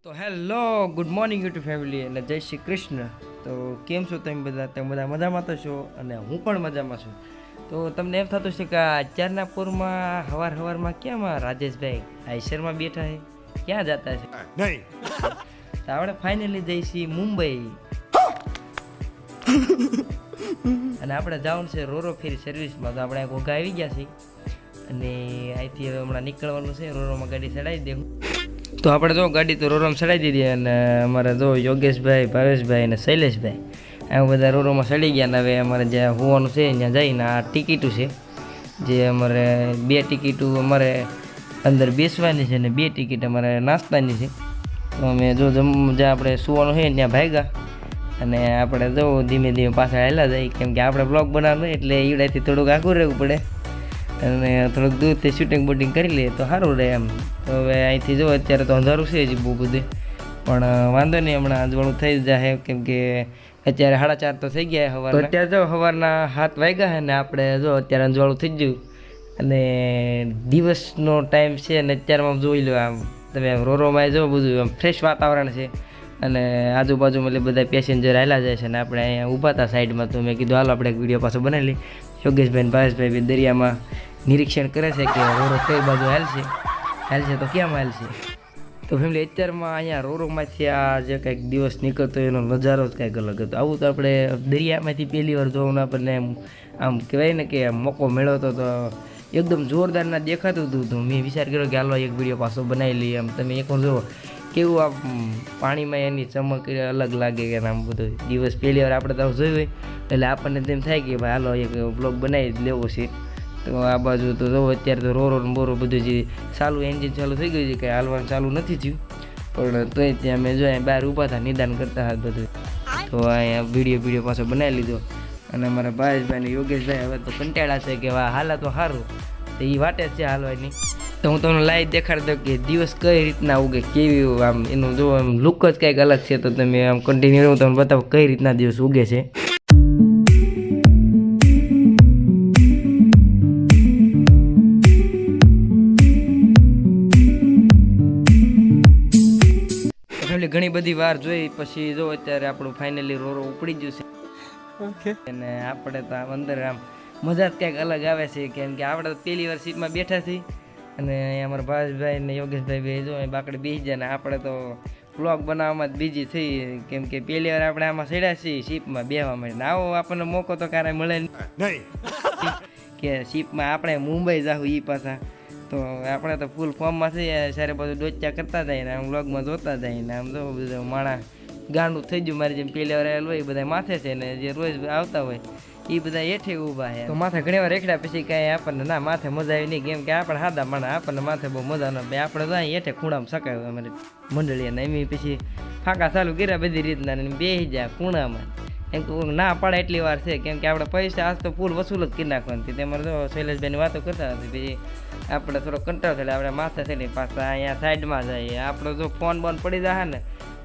તો hello good morning YouTube family અને જય શ્રી કૃષ્ણ. તો કેમ છો તમે બધા મજામાં તો છો અને હું પણ મજામાં છું. તો તમને એમ થતું છે કે અત્યારના પૂરમાં હવારમાં ક્યાં રાજેશભાઈ આઈસરમાં બેઠા છે, ક્યાં જતા છે? નહીં, તો આપણે ફાઇનલી જઈએ છીએ મુંબઈ અને આપણે જવાનું છે રોરો ફેરી સર્વિસમાં. તો આપણે ઘોઘા આવી ગયા છીએ અને અહીંથી હવે હમણાં નીકળવાનું છે. રોરોમાં ગાડી ચડાવી દેવું. તો આપણે જો ગાડી તો રોરોમાં ચડાવી દીધી અને અમારે જો યોગેશભાઈ, ભાવેશભાઈ અને શૈલેષભાઈ આ બધા રોરોમાં ચડી ગયા. અને હવે અમારે જ્યાં હોવાનું છે ત્યાં જઈને આ ટિકિટો છે, જે અમારે 2 ટિકિટો અમારે અંદર બેસવાની છે અને 2 ટિકિટ અમારે નાસ્તાની છે. તો અમે જો જ્યાં આપણે સુવાનું છે ત્યાં ભાગ્યા અને આપણે જો ધીમે ધીમે પાછા હાલ્યા જાય, કેમ કે આપણે બ્લોગ બનાવવાનો એટલે ઈવડાથી થોડુંક આઘું રહેવું પડે અને થોડુંક દૂરથી શૂટિંગ બૂટિંગ કરી લઈએ તો સારું રહે એમ. તો હવે અહીંથી જો અત્યારે તો અંધારું છે હજી બહુ બધું, પણ વાંધો નહીં, હમણાં અંજવાળું થઈ જાય કેમ કે અત્યારે 4:30 તો થઈ ગયા સવારના. તો અત્યારે જો સવારના 7 વાગ્યા છે ને આપણે જો અત્યારે અંજવાળું થઈ ગયું અને દિવસનો ટાઈમ છે અને અત્યારમાં જોઈ લો આમ તમે રોરોમાં જો બધું આમ ફ્રેશ વાતાવરણ છે અને આજુબાજુમાં એટલે બધા પેસેન્જર આવેલા જાય છે અને આપણે અહીંયા ઊભા હતા સાઈડમાં. તો મેં કીધું હાલો આપણે એક વિડીયો પાછો બનાવી લઈએ. યોગેશભાઈ ભાવેશભાઈ બી દરિયામાં નિરીક્ષણ કરે છે કે રોરો કઈ બાજુ હાલશે તો ક્યાં હાલશે. તો ફેમિલી અત્યારમાં અહીંયા રોરોમાંથી આ જે કંઈક દિવસ નીકળતો એનો નજારો જ કંઈક અલગ હતો. આવું તો આપણે દરિયામાંથી પહેલી વાર જોવાનું આપણને આમ કહેવાય ને કે મોકો મળ્યો હતો તો એકદમ જોરદારના દેખાતું હતું. તો મેં વિચાર કર્યો કે હાલો એક વિડીયો પાછો બનાવી લઈએ. આમ તમે એક વાર જુઓ કેવું આ પાણીમાં એની ચમક અલગ લાગે કે આમ બધું દિવસ પહેલી વાર આપણે તો જોયું હોય એટલે આપણને તેમ થાય કે ભાઈ હાલો એક બ્લોગ બનાવી લેવો છે. તો આ બાજુ તો જો અત્યારે તો રોરો ને બોરો બધું જે એન્જિન ચાલુ થઈ ગયું છે, કે હાલવાનું ચાલુ નથી થયું, પણ તોય ત્યાં મેં જો બહાર ઊભા હતા નિદાન કરતા હતા બધું. તો અહીંયા વિડીયો પાછો બનાવી લીધો અને અમારા ભાવેશભાઈ ને યોગેશભાઈ હવે તો કંટાળા છે કે વાહ હાલા તો સારું, તો એ વાટે જ છે હાલવાની. તો હું તમને લાઈવ દેખાડી દઉં કે દિવસ કઈ રીતના ઉગે, કેવી આમ એનું જો આમ લુક જ કંઈક અલગ છે. તો તમે આમ કન્ટિન્યુ હું તમને બતાવું કઈ રીતના દિવસ ઉગે છે. ઘણી બધી વાર જોઈ પછી જો અત્યારે આપણું ફાઇનલી રોરો ઉપડી ગયું છે અને આપણે તો આમ અંદર આમ મજા જ કંઈક અલગ આવે છે, કેમ કે આપણે તો પહેલી વાર સીટમાં બેઠા છીએ અને અમારા ભાવેશભાઈ ને યોગેશભાઈ બે જો બાકડે બેસી જાય ને આપણે તો બ્લોગ બનાવવામાં જ બીજી થઈ, કેમ કે પહેલી વાર આપણે આમાં ચડ્યા છીએ શીપમાં બેસવા માટે. આવો આપણને મોકો તો ક્યારેય મળે નહીં કે શીપમાં આપણે મુંબઈ જાવું એ પાછા. તો આપણે તો ફૂલ ફોર્મમાં થઈએ, સારે બધું ડોચ્યા કરતા જાય ને આમ વ્લોગમાં જોતા જાય ને આમ જો બધું માણા ગાંડું થઈ ગયું. મારી જેમ પહેલી વાર આવેલું હોય એ બધા માથે છે ને જે રોજ આવતા હોય એ બધા હેઠે ઊભા છે. તો માથે ઘણી વાર રેખડા પછી કાંઈ આપણને ના માથે મજા આવી નહીં, કેમ કે આપણે સાદા માણા આપણને માથે બહુ મજા ન આવે. આપણે તો અહીં હેઠે ખૂણામાં સકાયું અમારી મંડળી અને એમ પછી ફાંકા ચાલુ કર્યા બધી રીતના ને બેસી જાય ખૂણામાં. એમ કે ના પડે એટલી વાર છે, કેમ કે આપણે પૈસા આજ તો ફૂલ વસૂલ જ કરી નાખવાની. તમારે જો શૈલેષભાઈની વાતો કરતા હતી પછી આપણે થોડો કંટાળો થાય આપણે માથે થઈને પાછા અહીંયા સાઈડમાં જઈએ. આપણે જો ફોન બોન પડી જાય ને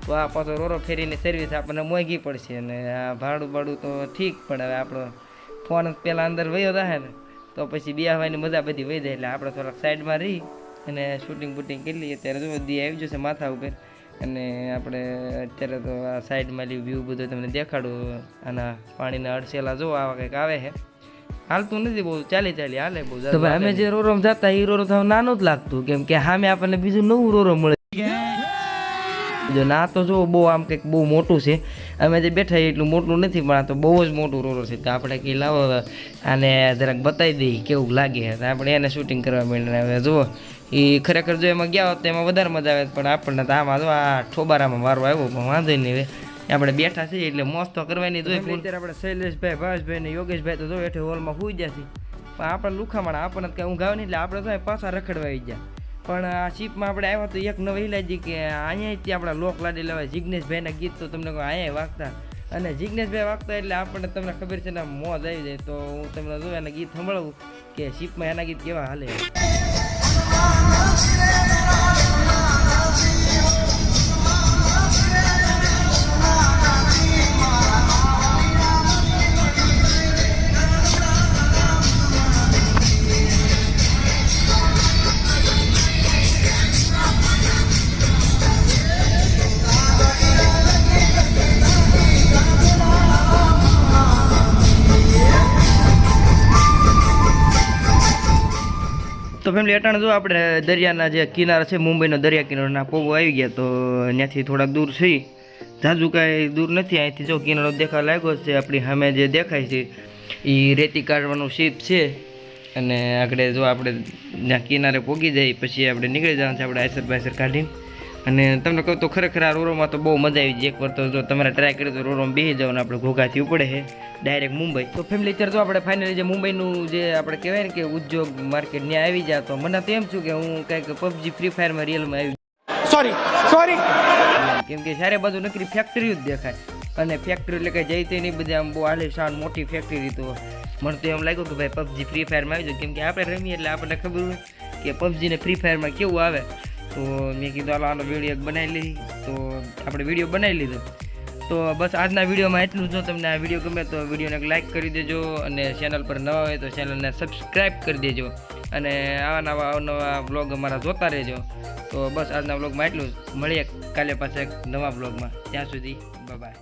તો આ પાછો રોરો ફેરીની સર્વિસ આપણને મોંઘી પડશે અને આ ભાડું તો ઠીક, પણ હવે આપણો ફોન પહેલાં અંદર વયો જાય ને તો પછી બેસવાની મજા બધી વહી જાય. એટલે આપણે થોડાક સાઈડમાં રહી અને શૂટિંગ બૂટિંગ કરી લઈએ. અત્યારે જો દી આવી જશે માથા ઉપર અને આપણે અત્યારે તો આ સાઈડમાં વ્યૂ બધું તમને દેખાડું. આના પાણીના અડસેલા જો આવા કંઈક આવે છે, હાલતું નથી બહુ, ચાલી હાલે બહુ. તો ભાઈ અમે જે રોરોમાં જતા એ રોરો થવા નાનું જ લાગતું, કેમ કે સામે આપણને બીજું નવું રોરો મળે. જો ના તો જો બહુ આમ કંઈક બહુ મોટું છે, અમે જે બેઠા એટલું મોટું નથી પણ આ તો બહુ જ મોટું રોરો છે. તો આપણે કંઈ લાવો આને જરાક બતાવી દઈએ કેવું લાગે. તો આપણે એને શૂટિંગ કરવા માંડીને હવે જુઓ એ ખરેખર જો એમાં ગયા હોત તો એમાં વધારે મજા આવે, પણ આપણને તો આમાં જો આ ઠોબારામાં વારો આવ્યો પણ વાંધો નહીં. હવે આપણે બેઠા છીએ એટલે મોજ તો કરવાની જોઈએ. અત્યારે આપણે શૈલેષભાઈ, ભાવેશભાઈ ને યોગેશભાઈ તો જો હેઠે હોલમાં સુઈ ગયા છે, પણ આપણે લુખામણા આપણને કંઈ ઊંઘ આવે નહીં એટલે આપણે તો પાછા રખડવા આવી ગયા. પણ આ શીપમાં આપણે આવ્યા તો એક નવી લાગી કે અહીંયાથી આપણા લોક લાડી લેવાય. જિગ્નેશભાઈના ગીત તો તમને કહું અહીંયા વાગતા અને જિગ્નેશભાઈ વાગતા એટલે આપણને તમને ખબર છે ને મોજ આવી જાય. તો હું તમને જો એના ગીત સંભળાવું કે શીપમાં એના ગીત કેવા હાલે. તો ફેમિલી અટાણે જો આપણે દરિયાના જે કિનારા છે, મુંબઈનો દરિયા કિનારોના પોગો આવી ગયા. તો ત્યાંથી થોડાક દૂર છીએ, ઝાઝુ કાંઈ દૂર નથી. અહીંથી જો કિનારો દેખાવા લાગ્યો છે, આપણી સામે જે દેખાય છે એ રેતી કાઢવાનું શીપ છે. અને આગળ જો આપણે ત્યાં કિનારે પોગી જાય પછી આપણે નીકળી જવાનું છે આપણે આયસર બાયસર કાઢીને. અને તમને કહું તો ખરેખર આ રોરોમાં તો બહુ મજા આવી જાય. એકવાર તો જો તમારે ટ્રાય કરી તો રોરોમાં બેસી જવાનું, આપણે ઘોઘાથી ઉપડે છે ડાયરેક્ટ મુંબઈ. તો ફેમિલી અત્યારે તો આપણે ફાઇનલી જે મુંબઈનું જે આપણે કહેવાય ને કે ઉદ્યોગ માર્કેટ ત્યાં આવી જાય. તો મને તો એમ છું કે હું કંઈક પબજી ફ્રી ફાયરમાં રિયલમાં આવી સોરી કેમ કે સારે બાજુ નકરી ફેક્ટરી જ દેખાય. અને ફેક્ટરી એટલે કંઈ જઈ તે નહીં, બધી આમ બહુ આલીશાન મોટી ફેક્ટરી. તો મને તો એમ લાગ્યું કે ભાઈ પબજી ફ્રી ફાયરમાં આવી જાય, કેમ કે આપણે રમીએ એટલે આપણને ખબર હોય કે પબજી ને ફ્રી ફાયરમાં કેવું આવે. તો મેં કીધું હાલો આનો વિડીયો બનાવી લીધી. તો આપણે વિડીયો બનાવી લીધો. તો બસ આજના વિડીયોમાં એટલું. જો તમને આ વિડીયો ગમે તો વિડીયોને લાઇક કરી દેજો, અને ચેનલ પર નવા હોય તો ચેનલને સબસ્ક્રાઈબ કરી દેજો, અને આવા નવા બ્લોગ અમારા જોતા રહેજો. તો બસ આજના બ્લોગમાં એટલું જ. મળીએ કાલે પાછા એક નવા બ્લોગમાં. ત્યાં સુધી બાય.